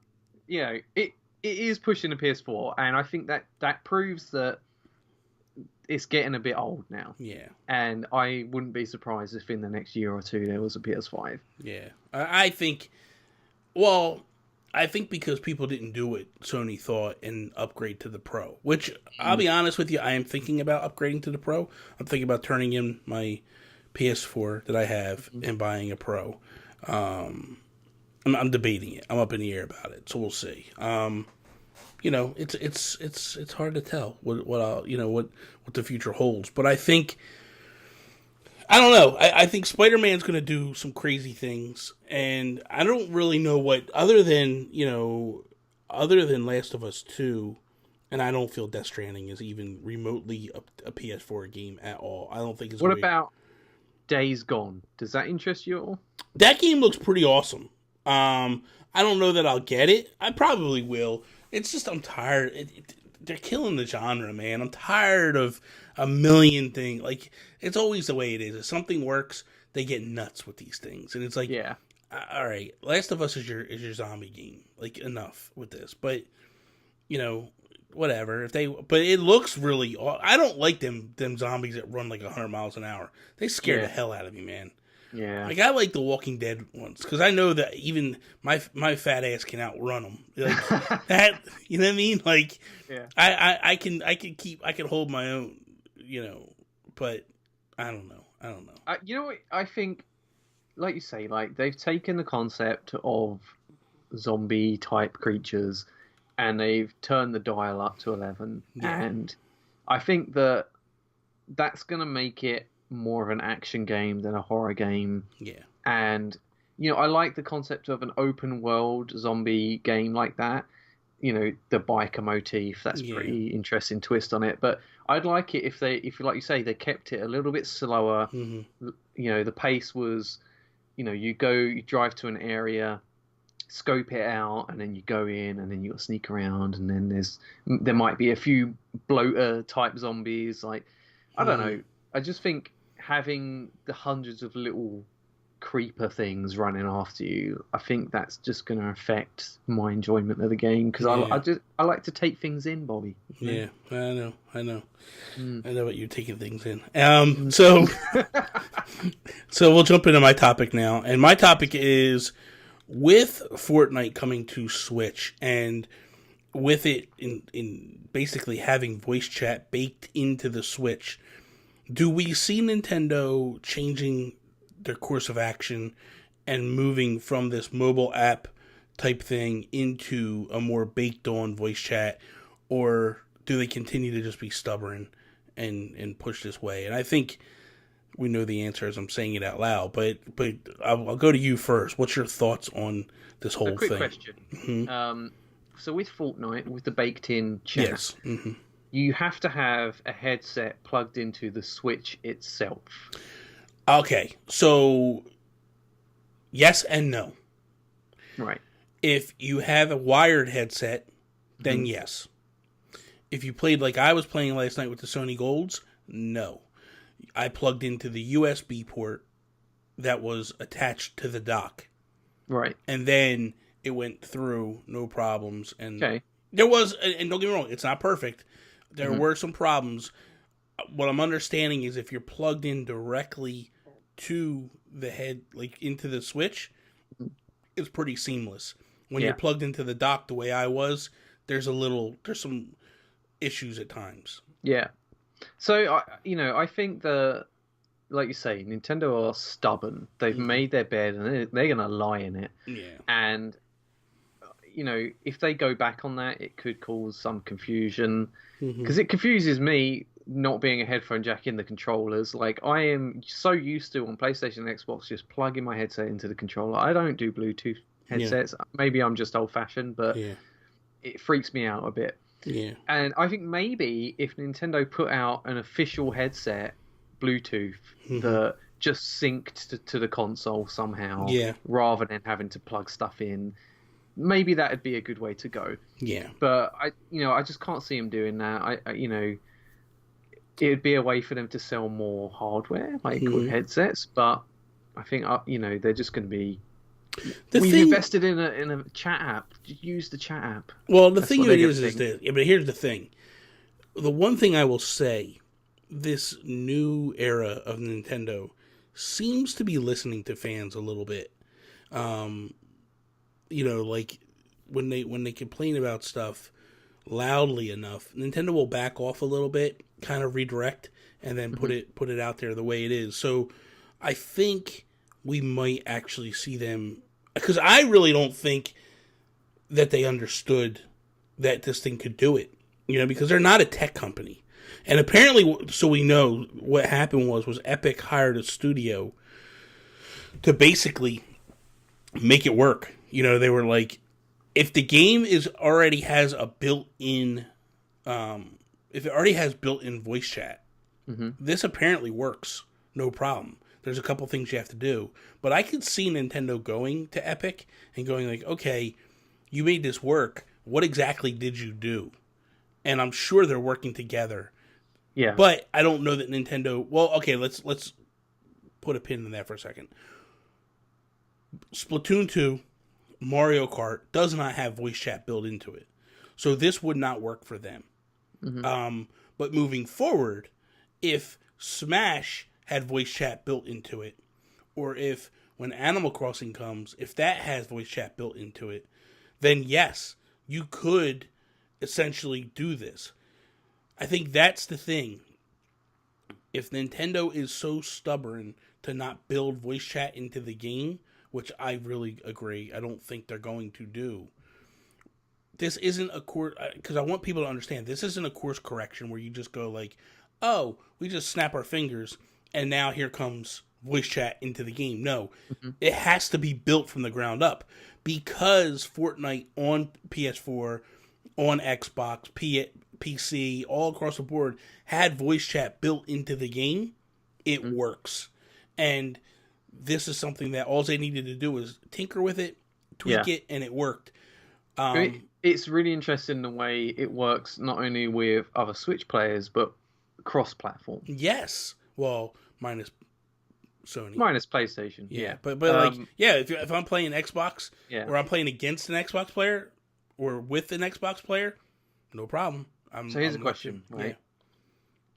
it is pushing the PS4, and I think that proves that it's getting a bit old now. Yeah. And I wouldn't be surprised if in the next year or two there was a PS5. Yeah. I think. Well, I think because people didn't do what Sony thought and upgrade to the Pro, which I'll be honest with you, I am thinking about upgrading to the Pro. I'm thinking about turning in my PS4 that I have and buying a Pro. I'm debating it. I'm up in the air about it, so we'll see. It's hard to tell what the future holds, but I think I don't know. I think Spider-Man's going to do some crazy things, and I don't really know what other than Last of Us 2, and I don't feel Death Stranding is even remotely a PS4 game at all. I don't think it's. What about Days Gone? Does that interest you at all? That game looks pretty awesome. I don't know that I'll get it. I probably will. It's just I'm tired. They're killing the genre, man. I'm tired of a million things. Like it's always the way it is. If something works, they get nuts with these things, and it's like Yeah. all right, Last of Us is your zombie game. Like, enough with this. But whatever. But it looks really. I don't like them zombies that run like 100 miles an hour. They scare the hell out of me, man. Yeah. Like, I like the Walking Dead ones because I know that even my fat ass can outrun them. Like that, you know what I mean? Like, I can hold my own, But I don't know. I think, like you say, like they've taken the concept of zombie type creatures and they've turned the dial up to 11, and I think that's gonna make it more of an action game than a horror game. Yeah. And I like the concept of an open world zombie game like that. The biker motif, that's pretty interesting twist on it. But I'd like it if like you say, they kept it a little bit slower. Mm-hmm. The pace was, you drive to an area, scope it out, and then you go in, and then you got to sneak around, and then there might be a few bloater type zombies. Like, I don't know. I just think having the hundreds of little creeper things running after you, I think that's just going to affect my enjoyment of the game, because I like to take things in, Bobby. Yeah, I know. I know what you're taking things in. So we'll jump into my topic now, and my topic is, with Fortnite coming to Switch, and with it in basically having voice chat baked into the Switch, do we see Nintendo changing their course of action and moving from this mobile app type thing into a more baked on voice chat, or do they continue to just be stubborn and push this way? And I think we know the answer as I'm saying it out loud, but I'll go to you first. What's your thoughts on this whole quick thing? Question. Mm-hmm. So with Fortnite, with the baked in chat, yes. Mm-hmm. you have to have a headset plugged into the Switch itself. Okay, so yes and no. Right. If you have a wired headset, then yes. If you played like I was playing last night with the Sony Golds, no. I plugged into the USB port that was attached to the dock. Right. And then it went through, no problems. And there was, and don't get me wrong, it's not perfect. There were some problems. What I'm understanding is if you're plugged in directly to the head, like into the Switch, it's pretty seamless. When you're plugged into the dock the way I was, there's some issues at times. Yeah. So, I think like you say, Nintendo are stubborn. They've made their bed and they're going to lie in it. Yeah. And, if they go back on that, it could cause some confusion. Because it confuses me not being a headphone jack in the controllers. Like, I am so used to on PlayStation and Xbox just plugging my headset into the controller. I don't do Bluetooth headsets. Maybe I'm just old-fashioned, but it freaks me out a bit. Yeah. And I think maybe if Nintendo put out an official headset, Bluetooth, that just synced to the console somehow, rather than having to plug stuff in, maybe that would be a good way to go. Yeah. But I just can't see them doing that. It would be a way for them to sell more hardware, like with headsets. But I think they're just going to be. We've invested in a chat app. Use the chat app. Well, the thing is that. But here's the thing. The one thing I will say, this new era of Nintendo seems to be listening to fans a little bit. Like when they complain about stuff loudly enough, Nintendo will back off a little bit, kind of redirect, and then put it out there the way it is. So I think we might actually see them, because I really don't think that they understood that this thing could do it, because they're not a tech company. And apparently, so we know, what happened was Epic hired a studio to basically make it work. They were like, if the game already has a built-in, if it already has built-in voice chat, this apparently works, no problem. There's a couple things you have to do, but I could see Nintendo going to Epic and going like, okay, you made this work. What exactly did you do? And I'm sure they're working together. Yeah. But I don't know that Nintendo. Well, okay, let's put a pin in that for a second. Splatoon 2, Mario Kart does not have voice chat built into it. So this would not work for them. Mm-hmm. But moving forward, if Smash had voice chat built into it, or if when Animal Crossing comes, if that has voice chat built into it, then yes, you could essentially do this. I think that's the thing. If Nintendo is so stubborn to not build voice chat into the game, which I really agree, I don't think they're going to do. This isn't a course, because I want people to understand, this isn't a course correction where you just go like, oh, we just snap our fingers and now here comes voice chat into the game. No, it has to be built from the ground up, because Fortnite on PS4, on Xbox, PC, all across the board had voice chat built into the game. It works. And this is something that all they needed to do was tinker with it, tweak it, and it worked. It's really interesting the way it works, not only with other Switch players, but cross-platform. Yes. Well, minus Sony. Minus PlayStation. Yeah. But like, if I'm playing Xbox, or I'm playing against an Xbox player, or with an Xbox player, no problem. So here's a question, right?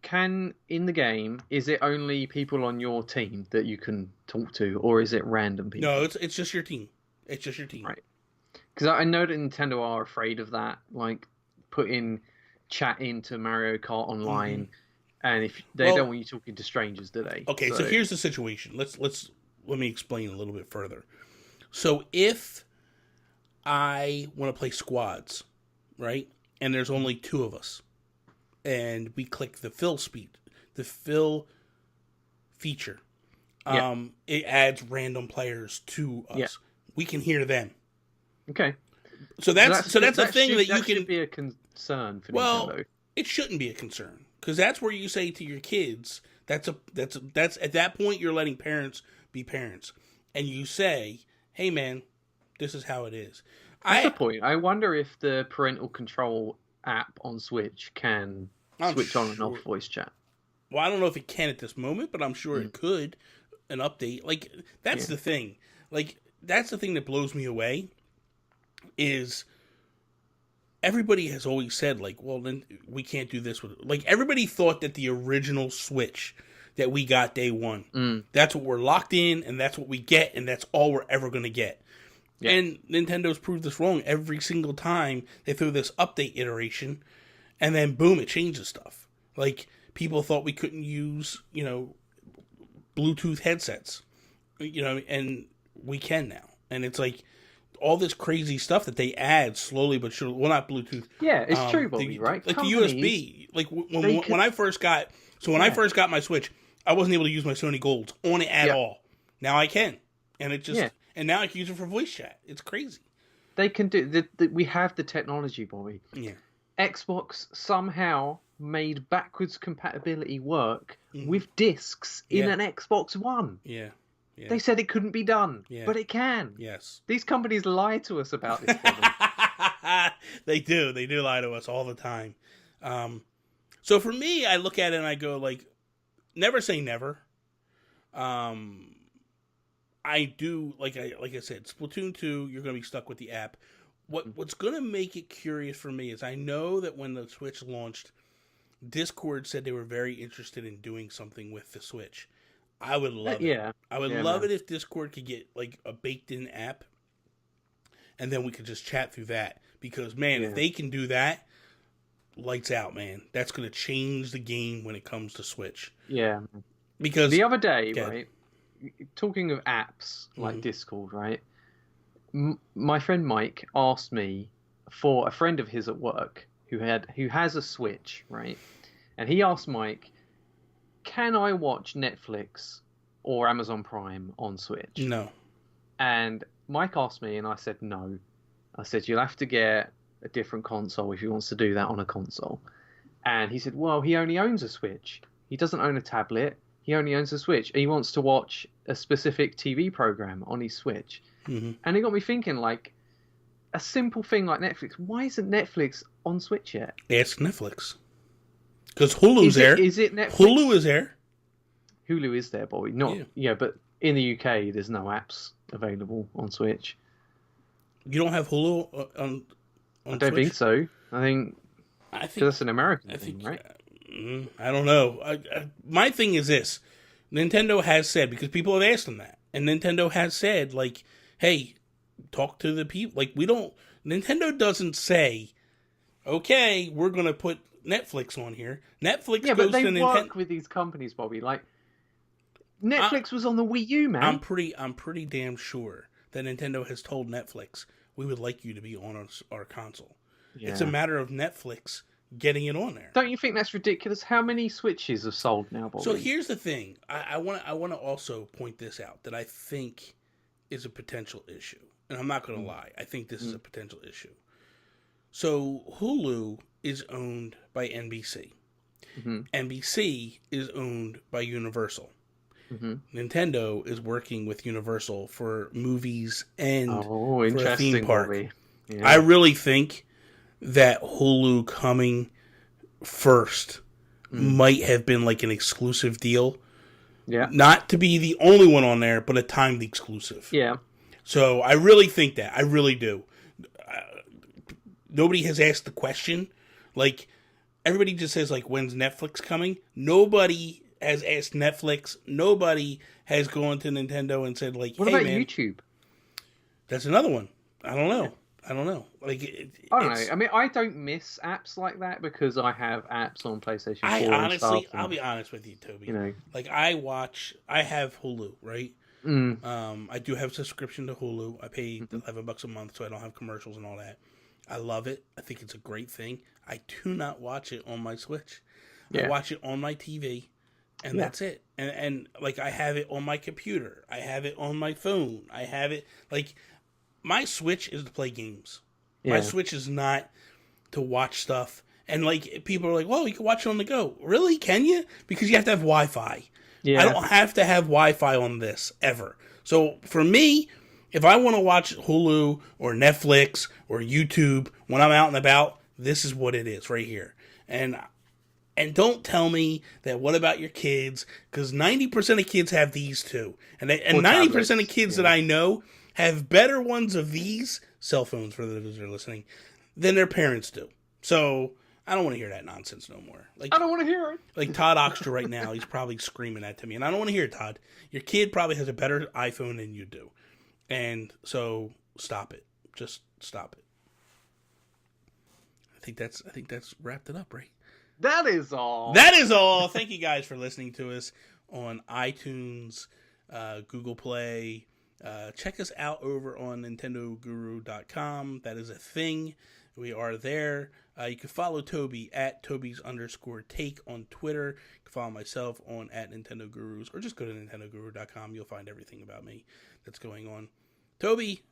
Can, in the game, is it only people on your team that you can talk to, or is it random people? No, it's just your team. It's just your team. Right. Because I know that Nintendo are afraid of that, like putting chat into Mario Kart Online, and if they don't want you talking to strangers, do they? Okay, so here's the situation. Let me explain a little bit further. So if I want to play squads, right, and there's only 2 of us, and we click the fill feature, it adds random players to us. Yeah. We can hear them. Okay. So that's a thing that you can. Should be a concern for Nintendo. Well, it shouldn't be a concern, because that's where you say to your kids, that's at that point you're letting parents be parents, and you say, hey man, this is how it is. That's the point. I wonder if the parental control app on Switch can switch on and off voice chat. Well, I don't know if it can at this moment, but I'm sure it could. An update, like that's the thing. Like that's the thing that blows me away. Is everybody has always said, like, well, then we can't do this with, like, everybody thought that the original Switch that we got day one, that's what we're locked in, and that's what we get, and that's all we're ever going to get. Yeah. And Nintendo's proved this wrong every single time they threw this update iteration, and then boom, it changes stuff. Like, people thought we couldn't use, Bluetooth headsets, and we can now. And it's like, all this crazy stuff that they add slowly but surely. Well, not Bluetooth. Yeah, it's true, Bobby, right? Like companies, the USB. Like when I first got, when I first got my Switch, I wasn't able to use my Sony Golds on it at all. Now I can, and it just and now I can use it for voice chat. It's crazy. They can do. We have the technology, Bobby. Yeah. Xbox somehow made backwards compatibility work with discs in an Xbox One. Yeah. Yeah. They said it couldn't be done, but it can. Yes. These companies lie to us about this problem. They do. They do lie to us all the time. So for me, I look at it and I go, like, never say never. I do, like I said, Splatoon 2, you're going to be stuck with the app. What's going to make it curious for me is I know that when the Switch launched, Discord said they were very interested in doing something with the Switch. I would love it. I would love it if Discord could get like a baked-in app, and then we could just chat through that. Because man, if they can do that, lights out, man. That's going to change the game when it comes to Switch. Yeah. Because the other day, right? Talking of apps like Discord, right? My friend Mike asked me for a friend of his at work who has a Switch, right? And he asked Mike, can I watch Netflix or Amazon Prime on Switch? No. And Mike asked me, and I said no. I said, you'll have to get a different console if he wants to do that on a console. And he said, well, he only owns a Switch. He doesn't own a tablet. He only owns a Switch. And he wants to watch a specific TV program on his Switch. Mm-hmm. And it got me thinking, like, a simple thing like Netflix. Why isn't Netflix on Switch yet? Ask Netflix. Because Hulu's there. Is it Netflix? Hulu is there. Hulu is there, boy. But in the UK, there's no apps available on Switch. You don't have Hulu on I don't Switch? think so. I think because that's an American thing, right? I don't know. My thing is this: Nintendo has said, because people have asked them that, and Nintendo has said, like, "Hey, talk to the people." Like, we don't. Nintendo doesn't say, "Okay, we're gonna put Netflix on here." Netflix Yeah, goes but they to work with these companies, Bobby. Like Netflix was on the Wii U, man. I'm pretty damn sure that Nintendo has told Netflix, "We would like you to be on our console." Yeah. It's a matter of Netflix getting it on there. Don't you think that's ridiculous? How many Switches have sold now, Bobby? So here's the thing. I want to also point this out that I think is a potential issue. And I'm not going to lie. I think this is a potential issue. So Hulu is owned by NBC. Mm-hmm. NBC is owned by Universal. Mm-hmm. Nintendo is working with Universal for movies and for a theme park. Yeah. I really think that Hulu coming first might have been like an exclusive deal. Yeah. Not to be the only one on there, but a timed exclusive. Yeah. So I really think that. I really do. Nobody has asked the question. Like, everybody just says, like, when's Netflix coming? Nobody has asked Netflix. Nobody has gone to Nintendo and said, like, what about YouTube? That's another one. I don't know. I don't know. Like, I don't know. I mean, I don't miss apps like that because I have apps on PlayStation 4 and stuff. I'll be honest with you, Toby. You know, like I have Hulu, right? I do have a subscription to Hulu. I pay $11 a month, so I don't have commercials and all that. I love it. I think it's a great thing. I do not watch it on my Switch. I watch it on my TV, and that's it. And like, I have it on my computer. I have it on my phone. I have it, like, my Switch is to play games. Yeah. My Switch is not to watch stuff. And, like, people are like, well, you can watch it on the go. Really? Can you? Because you have to have Wi-Fi. Yeah. I don't have to have Wi-Fi on this, ever. So, for me, if I want to watch Hulu or Netflix or YouTube when I'm out and about, this is what it is right here. And don't tell me that what about your kids? Because 90% of kids have these too. And 90% of kids that I know have better ones of these cell phones, for those that are listening, than their parents do. So I don't want to hear that nonsense no more. Like, I don't want to hear it. Like Todd Oxter right now, he's probably screaming that to me, and I don't want to hear it, Todd. Your kid probably has a better iPhone than you do, and so stop it. Just stop it. I think that's wrapped it up, right? That is all. That is all. Thank you guys for listening to us on iTunes, Google Play. Check us out over on NintendoGuru.com. That is a thing. We are there. You can follow Toby at Toby's_take on Twitter. You can follow myself on at Nintendo Gurus, or just go to NintendoGuru.com. You'll find everything about me that's going on. Toby,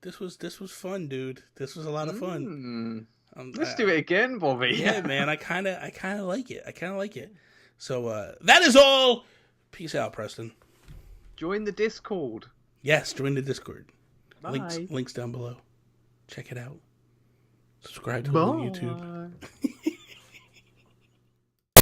this was fun, dude. This was a lot of fun. Let's do it again, Bobby. Yeah, man. I kind of like it. So that is all. Peace out, Preston. Join the Discord. Yes, join the Discord. Bye. Links down below. Check it out. Subscribe to it on YouTube.